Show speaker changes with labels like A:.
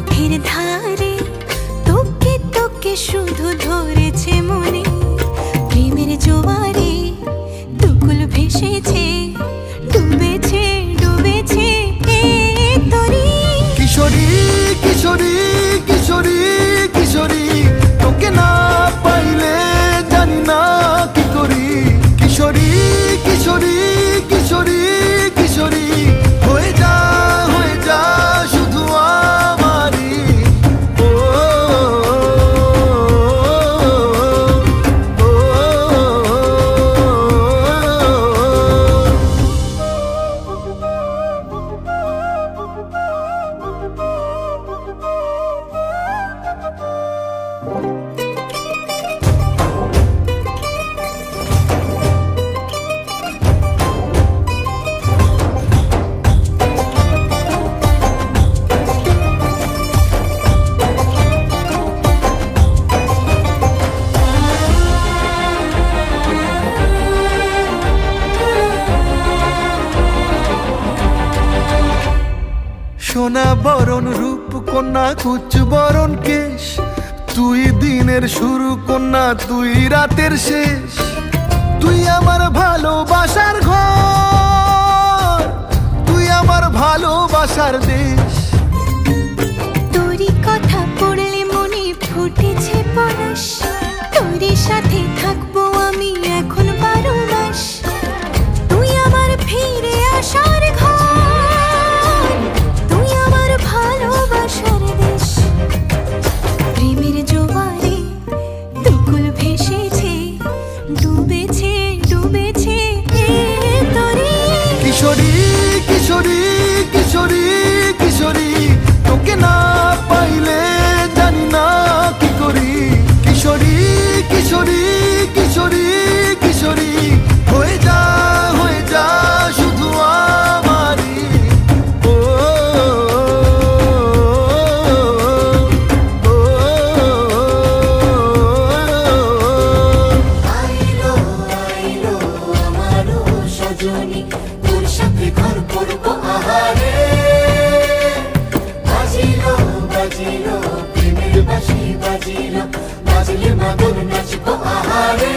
A: মাঠের ধারে তোকে তোকে শুধু ধরেছে মনে, প্রেমের জোয়ারে দুকুল ভেসেছে, ডুবেছে ডুবেছে তরি।
B: কিশোরী কিশোরী কিশোরী কিশোরী, তোকে না পাইলে জানি না কি করি। কিশোরী কিশোরী কিশোরী কিশোরী, হয়ে যা শুধু আমারই। ও সোনা বরণ রূপ কন্যা কুচ বরণ কেশ, তুই দিনের শুরু কন্যা তুই রাতের শেষ। তুই আমার ভালোবাসার ঘর, তুই আমার ভালোবাসার দেশ।
A: তোরই কথা পড়লে মনে ফুটেছে পরশ, তোরই সাথে থাকবো আমি এখন 12 মাস। তুই আমার ফিরে আসার ঘর, তুই আমার ভালোবাসার দেশ। প্রেমের জোয়ারে দুকুল ভেসেছে, ডুবেছে ডুবেছে তরি।
B: কিশোরী কিশোরী কিশোরী কিশোরী, তোকে না পাইলে জানি না কি করি। কিশোরী কিশোরী কিশোরী কিশোরী, হয়ে যা শুধু আমারই। ও
C: আইলো আইলো আমারও সজনী, তোর সাথে ঘর করবো আহারে। বাজিলো বাজিলো প্রেমের বাঁশি বাজিলো, বাজলে মাদল নাচবো আহারে।